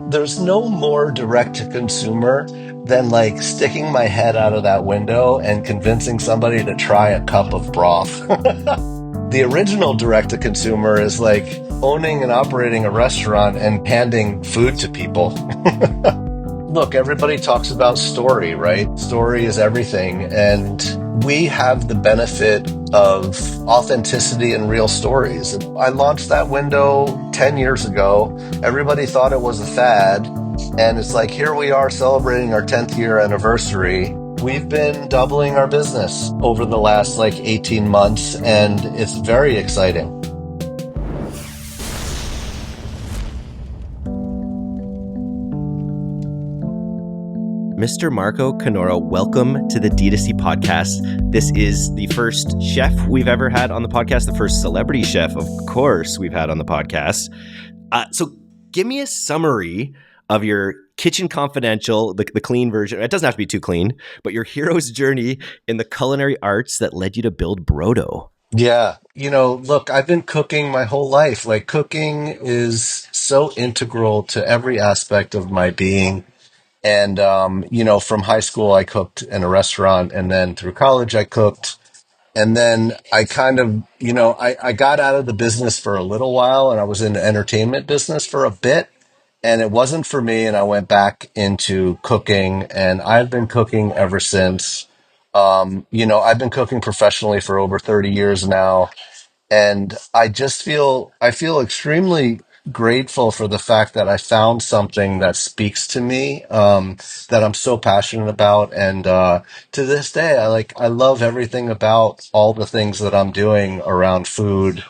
There's no more direct to consumer than like sticking my head out of that window and convincing somebody to try a cup of broth. The original direct to consumer is like owning and operating a restaurant and handing food to people. Look, everybody talks about story, right? Story is everything. And we have the benefit of authenticity and real stories. I launched that window 10 years ago. Everybody thought it was a fad. And it's like, here we are celebrating our 10th year anniversary. We've been doubling our business over the last like 18 months, and it's very exciting. Mr. Marco Canora, welcome to the DTC Podcast. This is the first chef we've ever had on the podcast, the first celebrity chef, of course, we've had on the podcast. So give me a summary of your Kitchen Confidential, the clean version. It doesn't have to be too clean, but your hero's journey in the culinary arts that led you to build Brodo. Yeah. Look, I've been cooking my whole life. Like, cooking is so integral to every aspect of my being. And, from high school, I cooked in a restaurant. And then through college, I cooked. And then I kind of, I got out of the business for a little while, and I was in the entertainment business for a bit. And it wasn't for me. And I went back into cooking, and I've been cooking ever since. I've been cooking professionally for over 30 years now. And I feel extremely grateful for the fact that I found something that speaks to me, that I'm so passionate about. And, to this day, I love everything about all the things that I'm doing around food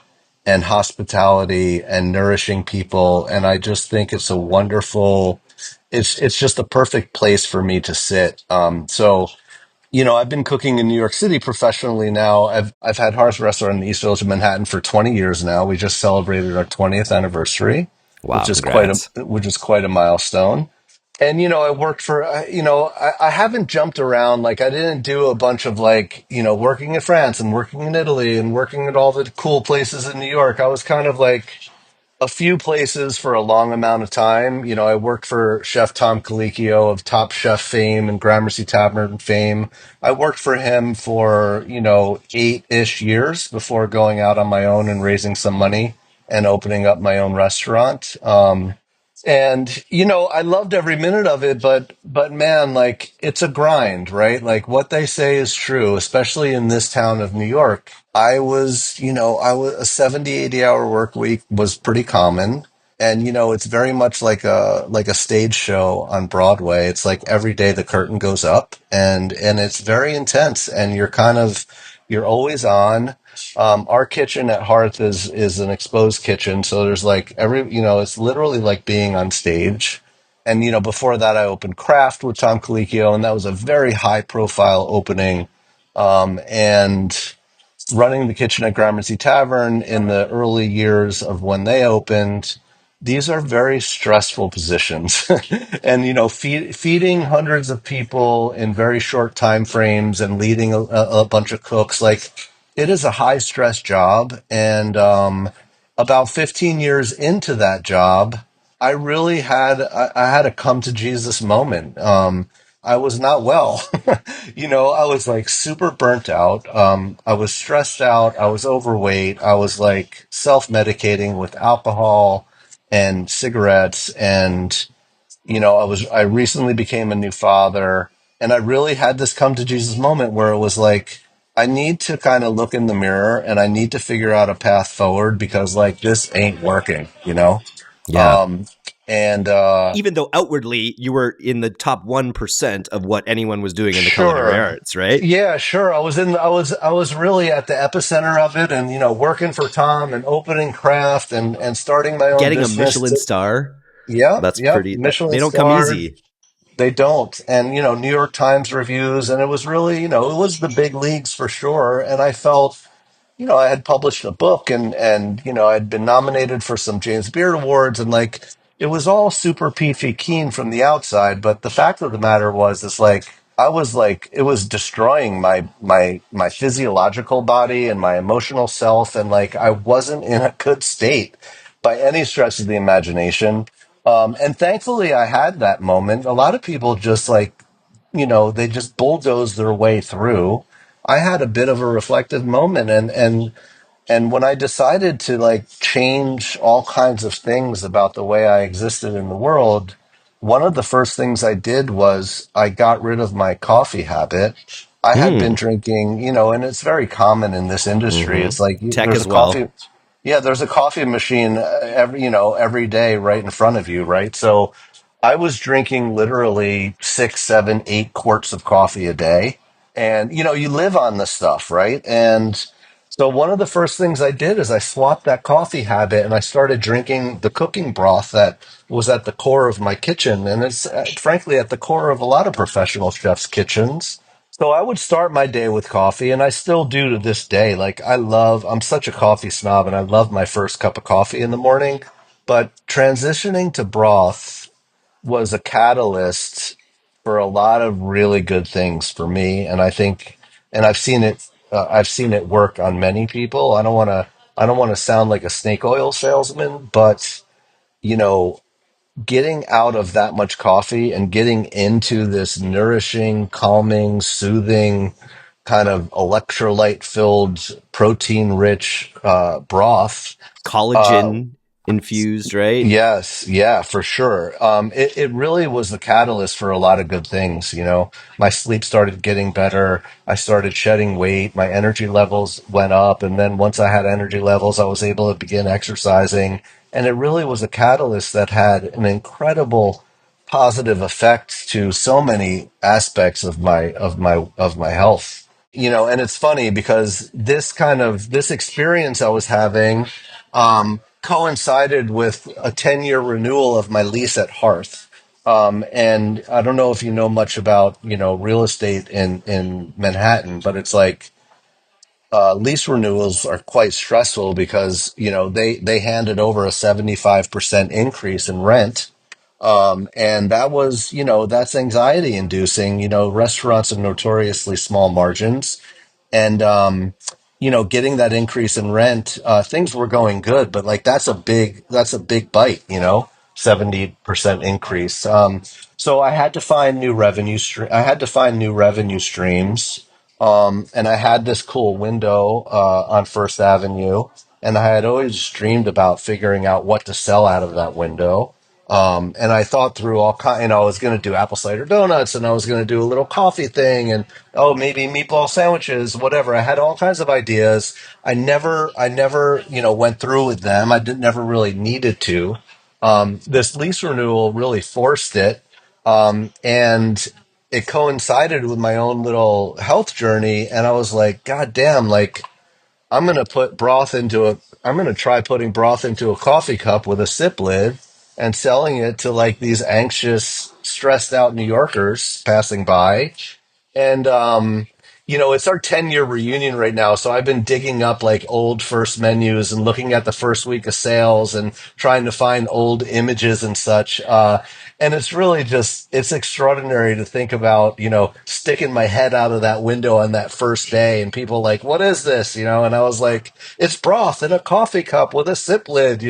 and hospitality and nourishing people. And I just think it's just a perfect place for me to sit. I've been cooking in New York City professionally now. I've had Har's Restaurant in the East Village of Manhattan for 20 years now. We just celebrated our 20th anniversary, which Wow, is congrats. quite a milestone. And I worked for I haven't jumped around. Like, I didn't do a bunch of like working in France and working in Italy and working at all the cool places in New York. I was kind of like a few places for a long amount of time. I worked for Chef Tom Colicchio of Top Chef fame and Gramercy Tavern fame. I worked for him for, 8-ish years before going out on my own and raising some money and opening up my own restaurant. And I loved every minute of it, but man, like, it's a grind, right? Like, what they say is true, especially in this town of New York. I was a 70-80 hour work week was pretty common. And it's very much like a stage show on Broadway. It's like every day the curtain goes up, and it's very intense, and you're always on. Our kitchen at Hearth is an exposed kitchen, so there's like it's literally like being on stage. And before that, I opened Craft with Tom Colicchio, and that was a very high profile opening. And running the kitchen at Gramercy Tavern in the early years of when they opened, these are very stressful positions. And feeding hundreds of people in very short time frames and leading a bunch of cooks, like, it is a high stress job. And about 15 years into that job, I had a come to Jesus moment. I was not well. I was like super burnt out. I was stressed out. I was overweight. I was like self-medicating with alcohol and cigarettes. And, I recently became a new father, and I really had this come to Jesus moment where it was like, I need to kind of look in the mirror and I need to figure out a path forward, because like, this ain't working. Yeah. Um, and, Even though outwardly you were in the top 1% of what anyone was doing in the culinary Sure. arts, right? Yeah, sure. I was really at the epicenter of it, and working for Tom and opening Craft and starting my own Getting a business. Michelin star, Yep, that's yep. pretty, Michelin they don't come starred. easy. They don't. And New York Times reviews, and it was really, it was the big leagues for sure. And I felt, I had published a book, and I'd been nominated for some James Beard Awards, and like, it was all super peachy keen from the outside. But the fact of the matter was, is like, I was like, it was destroying my physiological body and my emotional self, and like, I wasn't in a good state by any stretch of the imagination. And thankfully I had that moment. A lot of people just like, they just bulldoze their way through. I had a bit of a reflective moment, and when I decided to like change all kinds of things about the way I existed in the world, one of the first things I did was I got rid of my coffee habit. I had been Hmm. drinking, and it's very common in this industry. It's like Tech there's as a coffee, well. yeah, there's a coffee machine every day right in front of you, right? So I was drinking literally 6, 7, 8 quarts of coffee a day. And, you live on this stuff, right? And so one of the first things I did is I swapped that coffee habit and I started drinking the cooking broth that was at the core of my kitchen. And it's frankly at the core of a lot of professional chefs' kitchens. So I would start my day with coffee, and I still do to this day. Like I'm such a coffee snob, and I love my first cup of coffee in the morning. But transitioning to broth was a catalyst for a lot of really good things for me, and I think, and I've seen it work on many people. I don't want to sound like a snake oil salesman, but you know, getting out of that much coffee and getting into this nourishing, calming, soothing, kind of electrolyte filled, protein rich broth. Uh, Collagen infused, right? yes, yeah, for sure. It really was the catalyst for a lot of good things. My sleep started getting better. I started shedding weight. My energy levels went up. And then once I had energy levels, I was able to begin exercising. And it really was a catalyst that had an incredible positive effect to so many aspects of my health. And it's funny because this experience I was having coincided with a 10-year renewal of my lease at Hearth. And I don't know if you know much about real estate in Manhattan, but it's like lease renewals are quite stressful because they handed over a 75% increase in rent. And that's anxiety inducing. Restaurants are notoriously small margins. And, getting that increase in rent, things were going good, but like that's a big bite, 70% increase. So I had to find new revenue streams. And I had this cool window, on First Avenue, and I had always dreamed about figuring out what to sell out of that window. And I thought through all kind, I was going to do apple cider donuts, and I was going to do a little coffee thing, and oh, maybe meatball sandwiches, whatever. I had all kinds of ideas. I never, went through with them. Never really needed to. This lease renewal really forced it, and it coincided with my own little health journey, and I was like, God damn, like I'm going to try putting broth into a coffee cup with a sip lid and selling it to like these anxious, stressed out New Yorkers passing by. And it's our 10-year reunion right now, so I've been digging up like old first menus and looking at the first week of sales and trying to find old images and such. And it's really it's extraordinary to think about, sticking my head out of that window on that first day and people like, what is this? And I was like, it's broth in a coffee cup with a sip lid.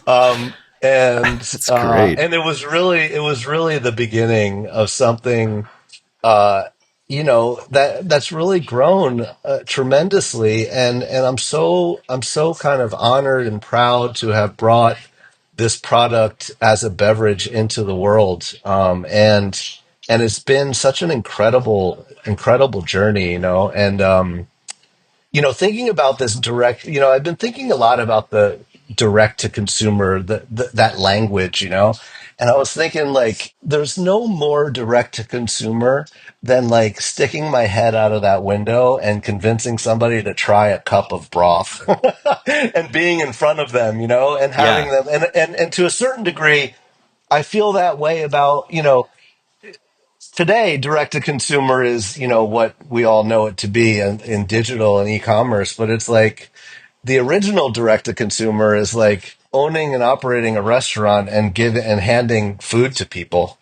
Um, and That's great. and it was really the beginning of something uh, that's really grown tremendously, and I'm so kind of honored and proud to have brought this product as a beverage into the world, and it's been such an incredible journey, and thinking about this I've been thinking a lot about the direct to consumer, that language, and I was thinking like, there's no more direct to consumer than like sticking my head out of that window and convincing somebody to try a cup of broth and being in front of them, and having Yeah. them, and to a certain degree, I feel that way about, today direct to consumer is what we all know it to be in digital and e-commerce, but it's like the original direct to consumer is like owning and operating a restaurant and handing food to people.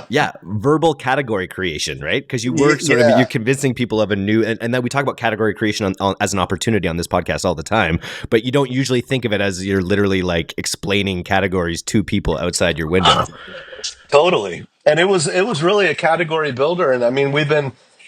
Yeah, verbal category creation, right? Because you were sort of, you're Yeah. convincing people of a new, and then we talk about category creation as an opportunity on this podcast all the time, but you don't usually think of it as you're literally like explaining categories to people outside your window. Totally. And it was really a category builder. And I mean,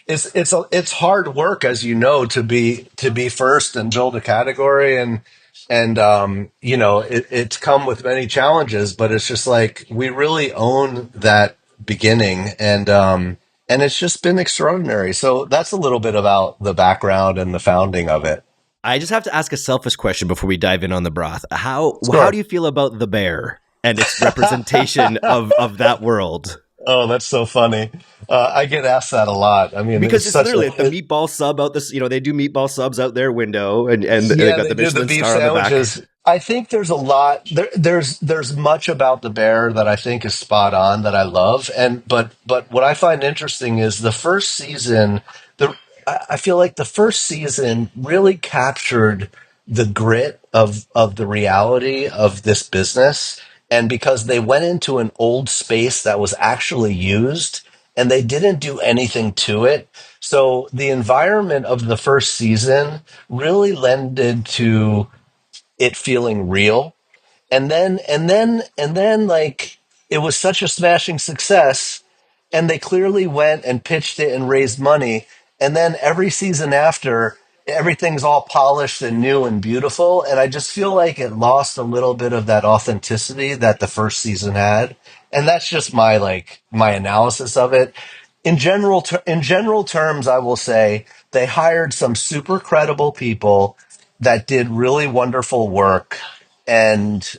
it's hard work, as you know, to be first and build a category. And it's come with many challenges, but it's just like we really own that beginning. And it's just been extraordinary. So that's a little bit about the background and the founding of it. I just have to ask a selfish question before we dive in on the broth. How Sure. do you feel about the bear and its representation of that world? Oh, that's so funny. I get asked that a lot. I mean, it's Because it's such literally the a, meatball sub out this, they do meatball subs out their window, and they've Yeah, got they the do the Michelin beef star on the back. sandwiches. I think there's a lot there's much about the bear that I think is spot on that I love. And but what I find interesting is the first season, the I feel like the first season really captured the grit of the reality of this business. And because they went into an old space that was actually used and they didn't do anything to it. So the environment of the first season really lended to it feeling real. And then like it was such a smashing success, and they clearly went and pitched it and raised money. And then every season after, everything's all polished and new and beautiful. And I just feel like it lost a little bit of that authenticity that the first season had. And that's just my analysis of it. In general terms, I will say they hired some super credible people that did really wonderful work, and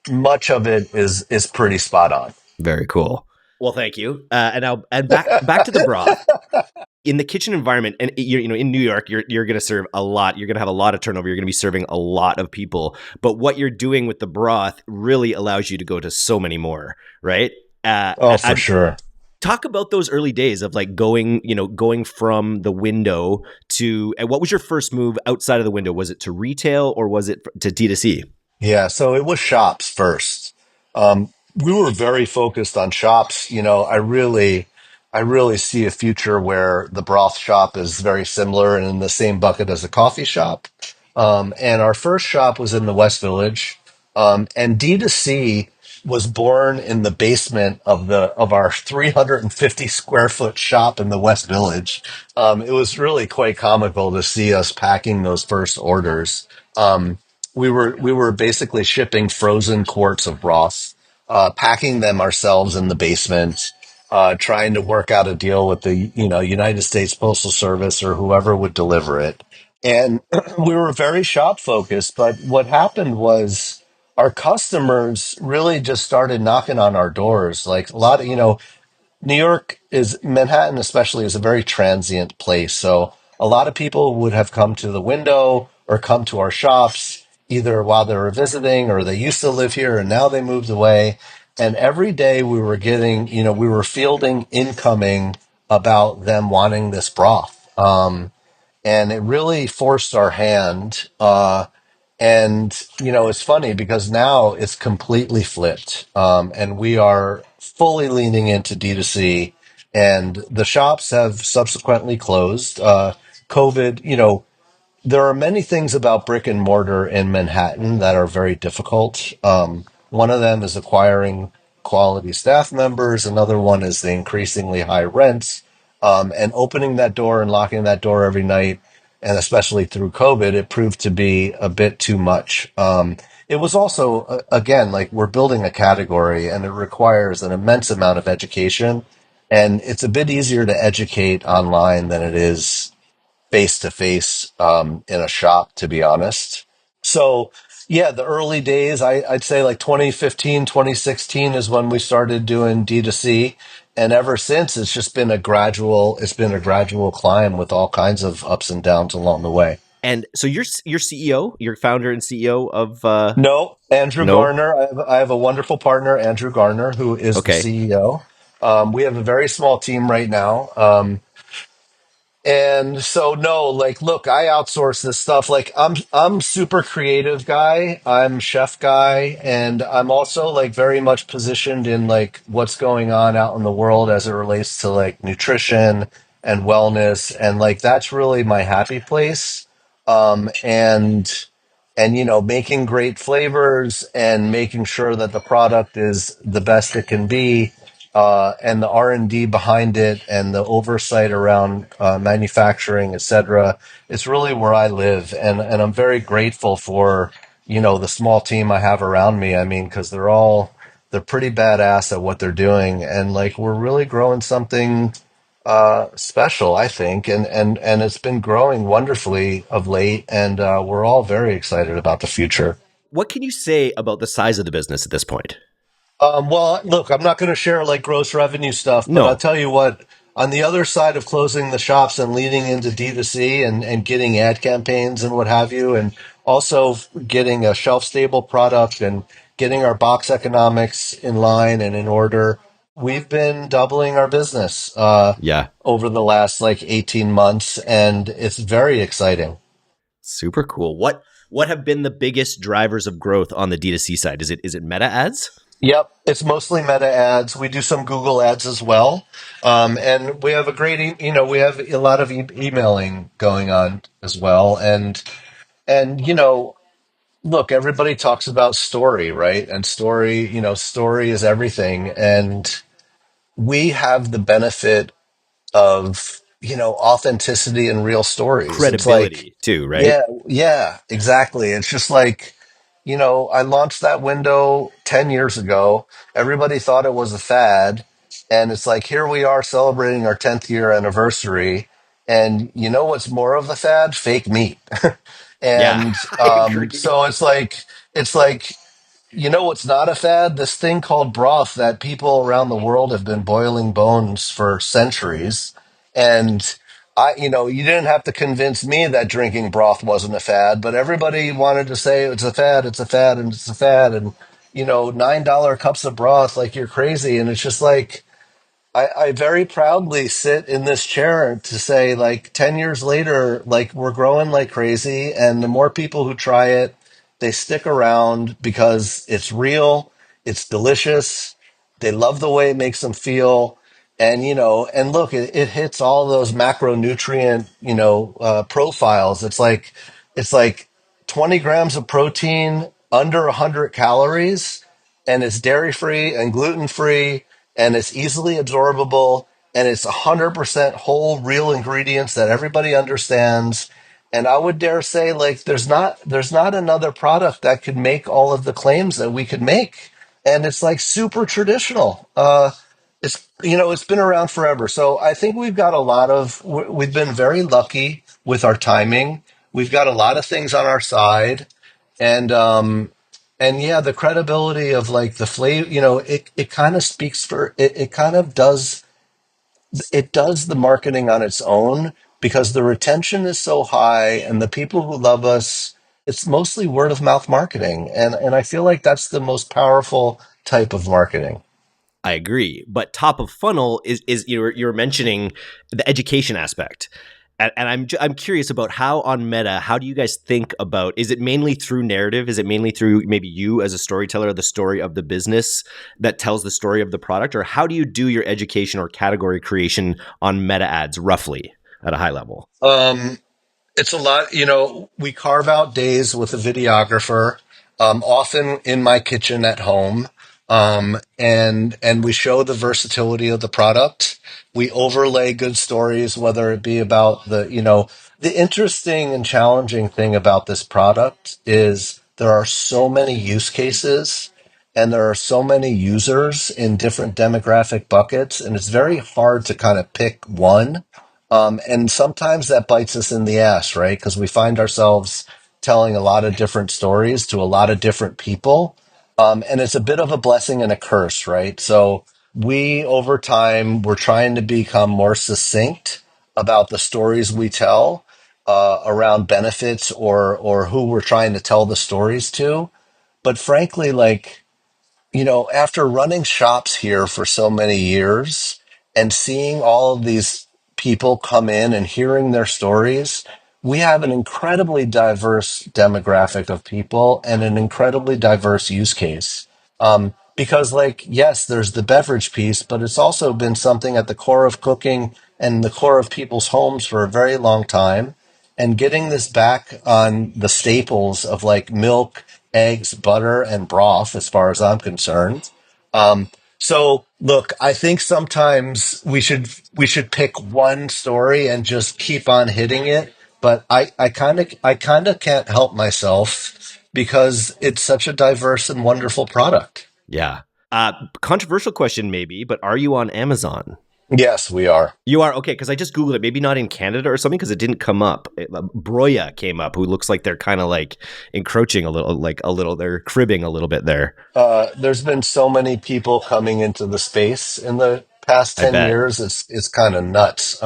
much of it is pretty spot on. Very cool. Well, thank you. And back to the broth. In the kitchen environment, and in New York, you're going to serve a lot. You're going to have a lot of turnover. You're going to be serving a lot of people. But what you're doing with the broth really allows you to go to so many more, right? Oh, for sure. Talk about those early days of like going from the window to. And what was your first move outside of the window? Was it to retail or was it to D2C? Yeah, so it was shops first. We were very focused on shops. I really see a future where the broth shop is very similar and in the same bucket as a coffee shop. And our first shop was in the West Village. And D2C was born in the basement of our 350 square foot shop in the West Village. It was really quite comical to see us packing those first orders. We were basically shipping frozen quarts of broth, packing them ourselves in the basement, trying to work out a deal with the United States Postal Service or whoever would deliver it. And we were very shop focused. But what happened was our customers really just started knocking on our doors. Like a lot of New York is Manhattan, especially, is a very transient place. So a lot of people would have come to the window or come to our shops either while they were visiting or they used to live here and now they moved away. And every day we were fielding incoming about them wanting this broth. And it really forced our hand. And it's funny because now it's completely flipped, and we are fully leaning into D2C, and the shops have subsequently closed. COVID, there are many things about brick and mortar in Manhattan that are very difficult. One of them is acquiring quality staff members. Another one is the increasingly high rents, and opening that door and locking that door every night. And especially through COVID, it proved to be a bit too much. It was also, again, like we're building a category and it requires an immense amount of education. And it's a bit easier to educate online than it is face to face in a shop, to be honest. So, yeah, the early days, I'd say like 2015, 2016 is when we started doing D2C. And ever since, it's been a gradual climb with all kinds of ups and downs along the way. And so you're CEO, you're founder and CEO of No, Andrew no, Garner. I have a wonderful partner, Andrew Garner, who is the okay. CEO. We have a very small team right now. And so no, like look, I outsource this stuff. Like I'm super creative guy. I'm chef guy, and I'm also like very much positioned in like what's going on out in the world as it relates to like nutrition and wellness, and like that's really my happy place. And making great flavors and making sure that the product is the best it can be, and the R&D behind it and the oversight around manufacturing, et cetera. It's really where I live, and I'm very grateful for the small team I have around me. I mean, because they're pretty badass at what they're doing, and like we're really growing something special, I think, and it's been growing wonderfully of late, and we're all very excited about the future. What can you say about the size of the business at this point? Well, look, I'm not going to share like gross revenue stuff, but I'll No. tell you what, on the other side of closing the shops and leading into D2C and getting ad campaigns and what have you, and also getting a shelf stable product and getting our box economics in line and in order, we've been doubling our business Yeah. over the last like 18 months, and it's very exciting. Super cool. What have been the biggest drivers of growth on the D2C side? Is it meta ads? Yep, it's mostly meta ads. We do some Google ads as well, and we have a great, we have a lot of emailing going on as well. And look, everybody talks about story, right? And story, story is everything, and we have the benefit of authenticity and real stories. It's like, Credibility too, right? yeah, yeah, exactly. It's just like, I launched that window 10 years ago. Everybody thought it was a fad. And it's like, here we are celebrating our 10th year anniversary. And you know what's more of a fad? Fake meat. Yeah, And I agree. so it's like, what's not a fad? This thing called broth that people around the world have been boiling bones for centuries. And you didn't have to convince me that drinking broth wasn't a fad, but everybody wanted to say it's a fad, it's a fad, and it's a fad. And, $9 cups of broth, like you're crazy. And it's just like, I very proudly sit in this chair to say, like, 10 years later, like, we're growing like crazy. And the more people who try it, they stick around because it's real, it's delicious, they love the way it makes them feel. And look, it hits all those macronutrient, profiles. It's like 20 grams of protein, under 100 calories, and it's dairy free and gluten free, and it's easily absorbable, and it's 100% whole real ingredients that everybody understands. And I would dare say, like, there's not another product that could make all of the claims that we could make. And it's like super traditional. It's been around forever. So I think we've been very lucky with our timing. We've got a lot of things on our side, and yeah, the credibility of like the flavor, it kind of speaks for it. It does the marketing on its own because the retention is so high, and the people who love us, it's mostly word of mouth marketing, and I feel like that's the most powerful type of marketing. I agree. But top of funnel is you're mentioning the education aspect. And I'm curious about how on Meta, how do you guys think about, is it mainly through narrative? Is it mainly through maybe you as a storyteller, the story of the business that tells the story of the product? Or how do you do your education or category creation on Meta ads roughly at a high level? Um, It's a lot, we carve out days with a videographer, often in my kitchen at home. And we show the versatility of the product. We overlay good stories, whether it be about the interesting and challenging thing about this product is there are so many use cases and there are so many users in different demographic buckets, and it's very hard to kind of pick one. And sometimes that bites us in the ass, right? Because we find ourselves telling a lot of different stories to a lot of different people. And it's a bit of a blessing and a curse, right? So over time, we're trying to become more succinct about the stories we tell around benefits or who we're trying to tell the stories to. But frankly, like, after running shops here for so many years and seeing all of these people come in and hearing their stories, we have an incredibly diverse demographic of people and an incredibly diverse use case. Because, like, yes, there's the beverage piece, but it's also been something at the core of cooking and the core of people's homes for a very long time. And getting this back on the staples of like milk, eggs, butter, and broth, as far as I'm concerned. So look, I think sometimes we should pick one story and just keep on hitting it. But I kind of can't help myself because it's such a diverse and wonderful product. Yeah. Controversial question, maybe, but are you on Amazon? Yes, we are. You are okay because I just googled it. Maybe not in Canada or something because it didn't come up. Broya came up, who looks like they're kind of like encroaching a little, like a little. They're cribbing a little bit there. There's been so many people coming into the space in the past I 10 bet. years. It's kind of nuts.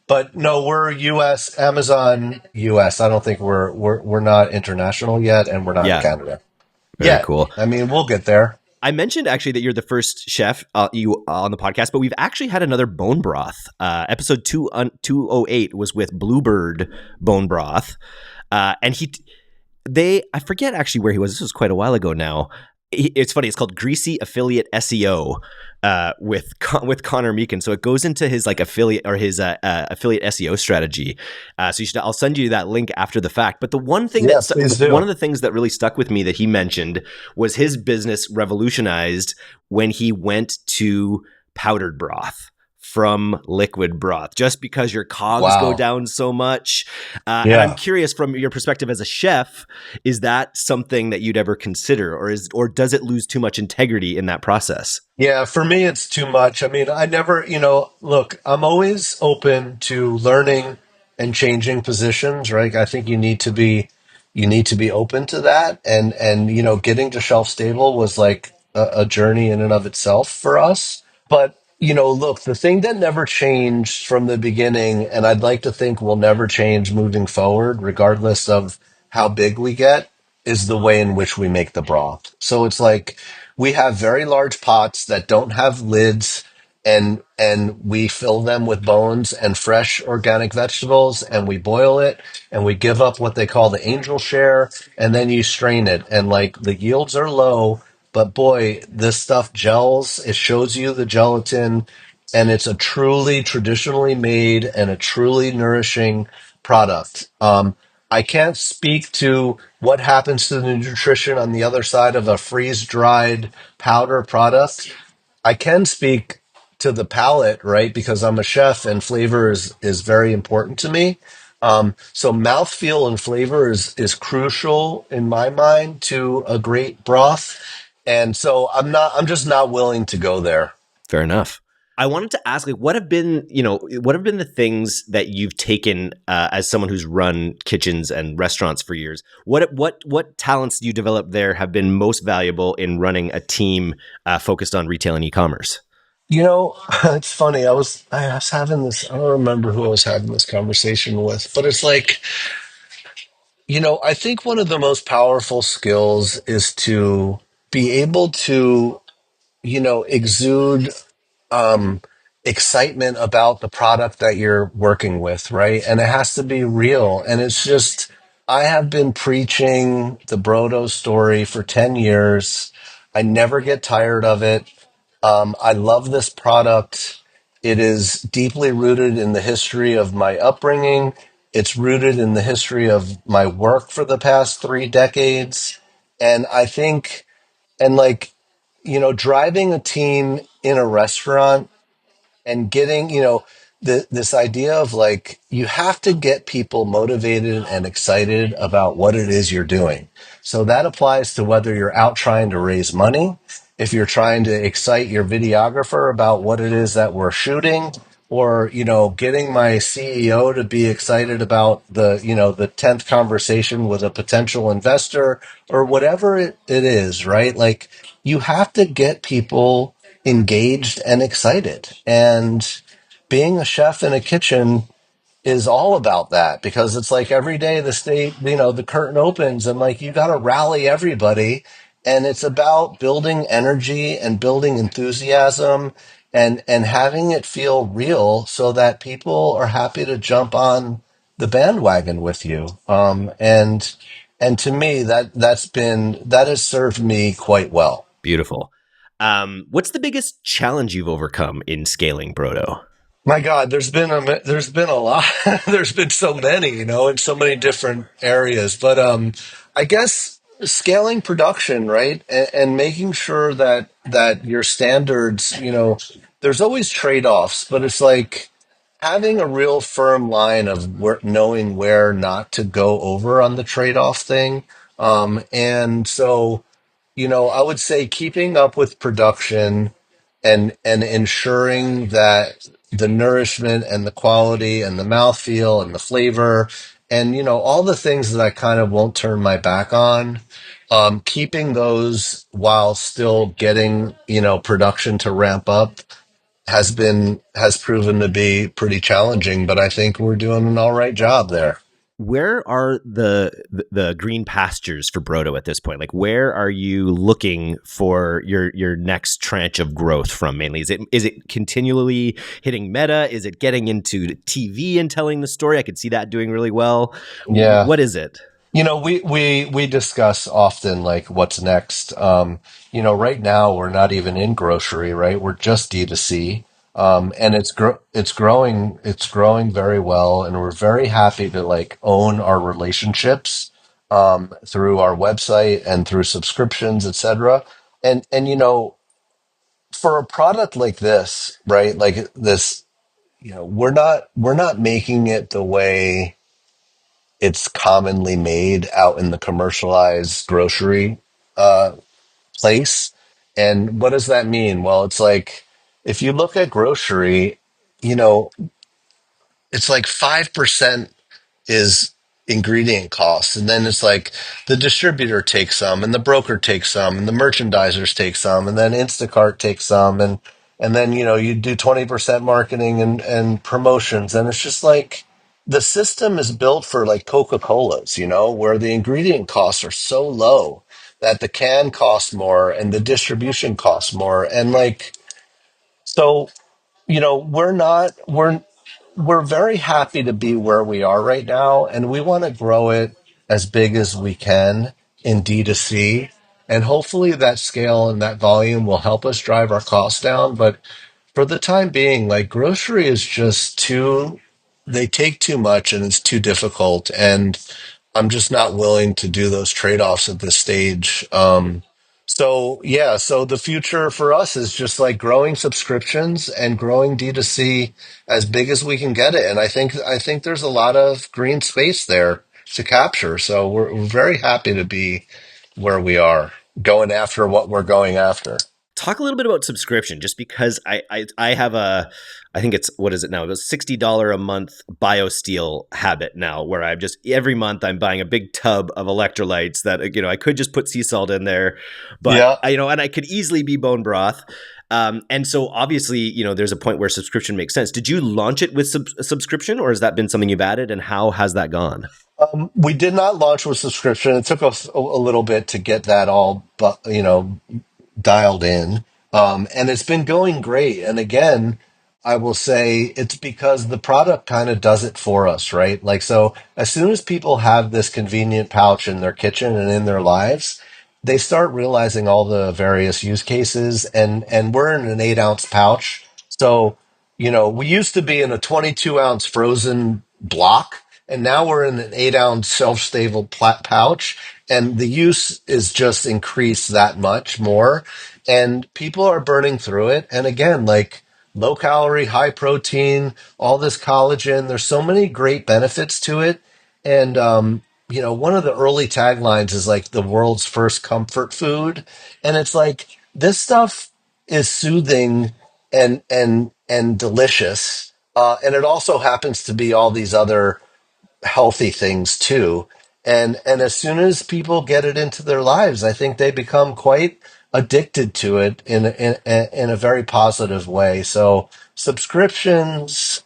But no, we're US, Amazon US. I don't think we're not international yet, and we're not in Yeah. Canada Very yet. cool. I mean, we'll get there. I mentioned actually that you're the first chef you on the podcast, but we've actually had another bone broth. Episode 208 was with Bluebird Bone Broth, and I forget actually where he was. This was quite a while ago now. It's funny. It's called Greasy Affiliate SEO with Connor Meekin. So it goes into his like affiliate or his affiliate SEO strategy. So I'll send you that link after the fact. But the one thing Yeah, please one do. of the things that really stuck with me that he mentioned was his business revolutionized when he went to powdered broth from liquid broth, just because your cogs go Wow. down so much. And I'm Yeah. curious, from your perspective as a chef, is that something that you'd ever consider, or does it lose too much integrity in that process? Yeah, for me, it's too much. I mean, I never, look, I'm always open to learning and changing positions, right? I think you need to be open to that. And getting to shelf stable was like a journey in and of itself for us. But, look, the thing that never changed from the beginning, and I'd like to think will never change moving forward, regardless of how big we get, is the way in which we make the broth. So it's like we have very large pots that don't have lids, and we fill them with bones and fresh organic vegetables, and we boil it, and we give up what they call the angel share, and then you strain it, and like the yields are low, but boy, this stuff gels. It shows you the gelatin, and it's a truly traditionally made and a truly nourishing product. I can't speak to what happens to the nutrition on the other side of a freeze dried powder product. I can speak to the palate, right? Because I'm a chef and flavor is very important to me. So mouthfeel and flavor is crucial in my mind to a great broth. And so I'm just not willing to go there. Fair enough. I wanted to ask, like, what have been the things that you've taken as someone who's run kitchens and restaurants for years? What talents you developed there have been most valuable in running a team focused on retail and e-commerce? It's funny. I was having this. I don't remember who I was having this conversation with, but it's like, I think one of the most powerful skills is to be able to, exude um, excitement about the product that you're working with, right? And it has to be real. And it's just, I have been preaching the Brodo story for 10 years. I never get tired of it. I love this product. It is deeply rooted in the history of my upbringing. It's rooted in the history of my work for the past 3 decades. And I think, and like, driving a team in a restaurant and getting, this idea of like, you have to get people motivated and excited about what it is you're doing. So that applies to whether you're out trying to raise money, if you're trying to excite your videographer about what it is that we're shooting, or, getting my CEO to be excited about the 10th conversation with a potential investor, or whatever it is, right? Like, you have to get people engaged and excited. And being a chef in a kitchen is all about that, because it's like every day the curtain opens, and like you got to rally everybody. And it's about building energy and building enthusiasm and having it feel real so that people are happy to jump on the bandwagon with you. And to me, that has served me quite well. Beautiful. What's the biggest challenge you've overcome in scaling Brodo? My God, there's been a lot. There's been so many, in so many different areas. But I guess scaling production, right, and making sure that your standards, there's always trade-offs, but it's like having a real firm line of knowing where not to go over on the trade-off thing. And so, I would say keeping up with production and ensuring that the nourishment and the quality and the mouthfeel and the flavor and all the things that I kind of won't turn my back on, keeping those while still getting production to ramp up has proven to be pretty challenging, but I think we're doing an all right job there. Where are the green pastures for Brodo at this point? Like, where are you looking for your next tranche of growth from? Mainly, is it continually hitting meta? Is it getting into TV and telling the story? I could see that doing really well. Yeah. What is it? We discuss often like what's next. Right now we're not even in grocery, right? We're just D2C. And it's growing very well, and we're very happy to like own our relationships through our website and through subscriptions, etc. And for a product like this, right? Like this, we're not making it the way it's commonly made out in the commercialized grocery uh, place. And what does that mean? Well, it's like if you look at grocery, you know, it's like 5% is ingredient costs. And then it's like the distributor takes some and the broker takes some and the merchandisers take some and then Instacart takes some and then you do 20% marketing and promotions. And it's just like the system is built for like Coca-Cola's, where the ingredient costs are so low that the can costs more and the distribution costs more. And like so, we're very happy to be where we are right now, and we want to grow it as big as we can in D2C. And hopefully that scale and that volume will help us drive our costs down. But for the time being, like grocery is just they take too much and it's too difficult. And I'm just not willing to do those trade-offs at this stage. So yeah, so the future for us is just like growing subscriptions and growing D2C as big as we can get it. And I think there's a lot of green space there to capture. So we're very happy to be where we are, going after what we're going after. Talk a little bit about subscription, just because I have I think it's, what is it now? It was $60 a month BioSteel habit now, where I'm just every month I'm buying a big tub of electrolytes that I could just put sea salt in there, but Yeah. and I could easily be bone broth. And so obviously, there's a point where subscription makes sense. Did you launch it with a subscription, or has that been something you've added, and how has that gone? We did not launch with subscription. It took us a little bit to get that all, but dialed in. And it's been going great. And again, I will say it's because the product kind of does it for us, right? Like, so as soon as people have this convenient pouch in their kitchen and in their lives, they start realizing all the various use cases. And we're in an 8-ounce pouch. So, we used to be in a 22-ounce frozen block, and now we're in an 8-ounce shelf-stable pouch. And the use is just increased that much more, and people are burning through it. And again, like low calorie, high protein, all this collagen, there's so many great benefits to it. And one of the early taglines is like the world's first comfort food. And it's like this stuff is soothing and delicious. And it also happens to be all these other healthy things too. And as soon as people get it into their lives, I think they become quite addicted to it in a very positive way. So subscriptions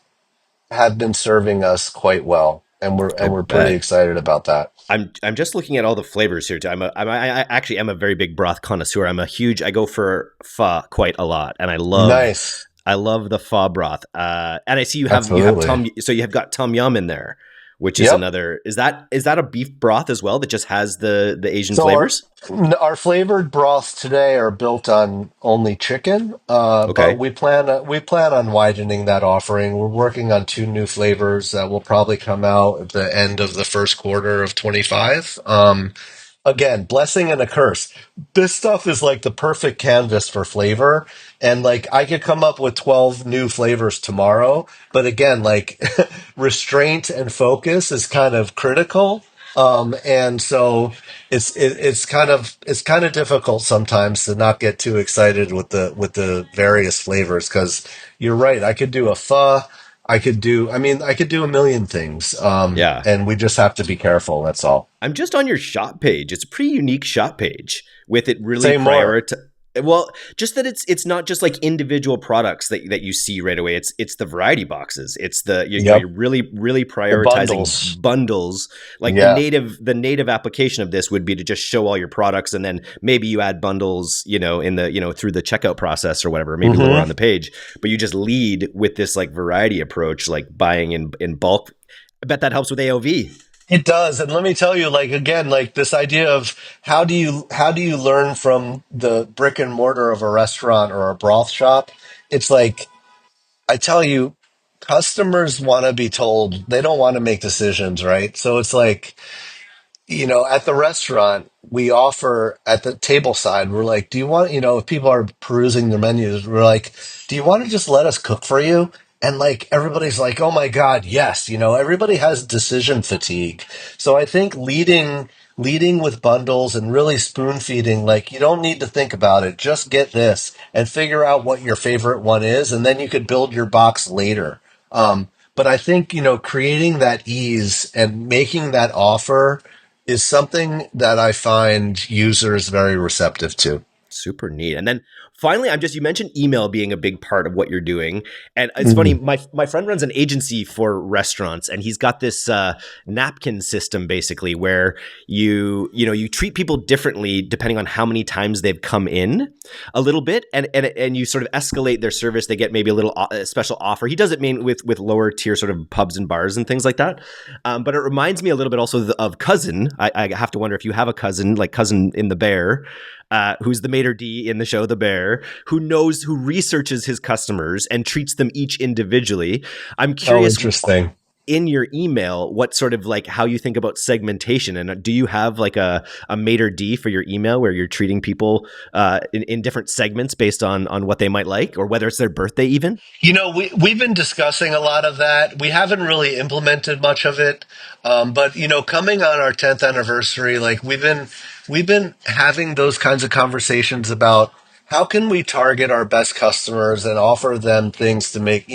have been serving us quite well, and we're I and we're pretty bet. excited about that. I'm just looking at all the flavors here too. I actually am a very big broth connoisseur. I go for pho quite a lot, and I love Nice. I love the pho broth. And I see you have Absolutely. tom. So you have got tom yum in there, which is Yep. another. Is that a beef broth as well that just has the Asian So flavors? our flavored broths today are built on only chicken, but Okay. we plan on widening that offering. We're working on two new flavors that will probably come out at the end of the first quarter of 25. Again, blessing and a curse. This stuff is like the perfect canvas for flavor. And like I could come up with 12 new flavors tomorrow. But again, like restraint and focus is kind of critical. And so it's kind of difficult sometimes to not get too excited with the various flavors because you're right. I could do a pho. I could do a million things. Yeah. And we just have to be careful. That's all. I'm just on your shop page. It's a pretty unique shop page with it really Say more. prioritize. Well, just that it's not just like individual products that you see right away. It's the variety boxes. It's you're Yep. really The prioritizing bundles. bundles. Like the Yeah. native application of this would be to just show all your products, and then maybe you add bundles, in the through the checkout process or whatever, maybe lower on Hmm. the page. But you just lead with this like variety approach, like buying in bulk. I bet that helps with AOV. It does. And let me tell you, like again, like this idea of how do you learn from the brick and mortar of a restaurant or a broth shop? It's like I tell you, customers want to be told they don't want to make decisions, right? So it's like at the restaurant, we offer at the table side, we're like, do you want, if people are perusing their menus, we're like, do you want to just let us cook for you? And like everybody's like, oh my God, yes, everybody has decision fatigue. So I think leading with bundles and really spoon feeding, like you don't need to think about it. Just get this and figure out what your favorite one is, and then you could build your box later. But I think, creating that ease and making that offer is something that I find users very receptive to. Super neat. And then finally, you mentioned email being a big part of what you're doing. And it's funny, Mm. my friend runs an agency for restaurants, and he's got this napkin system basically where you treat people differently depending on how many times they've come in a little bit, and you sort of escalate their service. They get maybe a little special offer. He does it mainly with lower tier sort of pubs and bars and things like that. But it reminds me a little bit also of Cousin. I have to wonder if you have a cousin, like Cousin in the Bear, who's the maitre d' in the show The Bear, who researches his customers and treats them each individually. I'm Oh, curious interesting. in your email what sort of like how you think about segmentation, and do you have like a maitre d' for your email where you're treating people in different segments based on what they might like or whether it's their birthday even? We've been discussing a lot of that. We haven't really implemented much of it, but coming on our 10th anniversary, like we've been having those kinds of conversations about how can we target our best customers and offer them things to make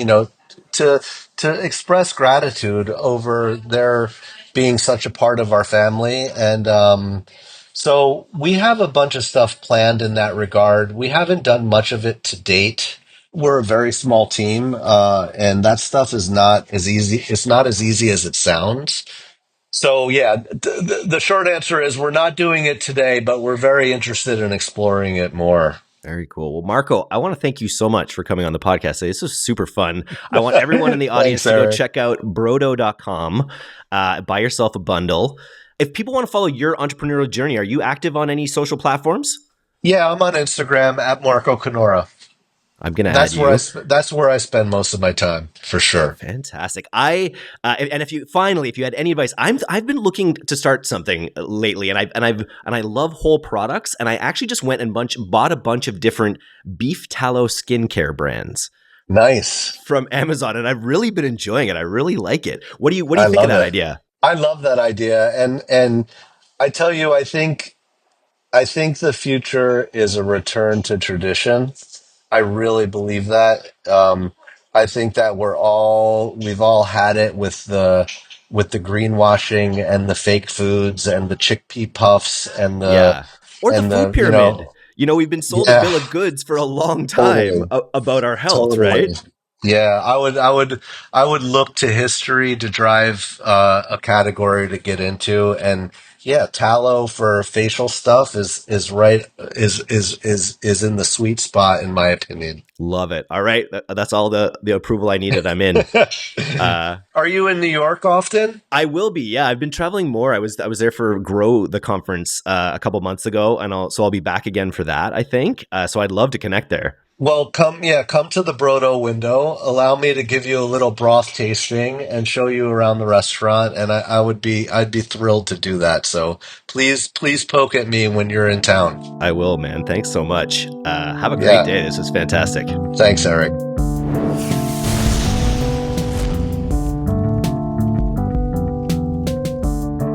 to to express gratitude over their being such a part of our family. And so we have a bunch of stuff planned in that regard. We haven't done much of it to date. We're a very small team, and that stuff is not as easy. It's not as easy as it sounds. So yeah, the short answer is we're not doing it today, but we're very interested in exploring it more. Very cool. Well, Marco, I want to thank you so much for coming on the podcast today. This was super fun. I want everyone in the audience Thanks, to go Eric. check out brodo.com, buy yourself a bundle. If people want to follow your entrepreneurial journey, are you active on any social platforms? Yeah, I'm on Instagram at Marco Canora. I'm going to add That's where I you. sp- that's where I spend most of my time for sure. Fantastic. And if you had any advice, I've been looking to start something lately, and I love whole products, and I actually just went and bought a bunch of different beef tallow skincare brands Nice. from Amazon, and I've really been enjoying it. I really like it. What do you I think of love that it. idea? I love that idea, and I tell you, I think the future is a return to tradition. I really believe that. I think that we've all had it with the greenwashing and the fake foods and the chickpea puffs and the Yeah. Or the and food the pyramid. We've been sold a yeah, bill of goods for a long time totally. about our health, right? Totally. Yeah, I would look to history to drive a category to get into, and Yeah, tallow for facial stuff is right is in the sweet spot in my opinion. Love it. All right. That's all the approval I needed. I'm in. Are you in New York often? I will be. Yeah, I've been traveling more. I was there for Grow the conference a couple months ago, and I'll be back again for that, I think. So I'd love to connect there. Well, come to the Brodo window. Allow me to give you a little broth tasting and show you around the restaurant. And I'd be thrilled to do that. So please poke at me when you're in town. I will, man. Thanks so much. Have a great Yeah. day. This is fantastic. Thanks, Eric.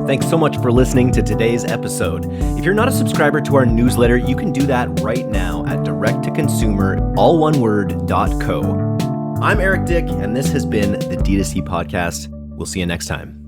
Thanks so much for listening to today's episode. If you're not a subscriber to our newsletter, you can do that right now at direct-to-consumer, all one word.co. I'm Eric Dick, and this has been the D2C Podcast. We'll see you next time.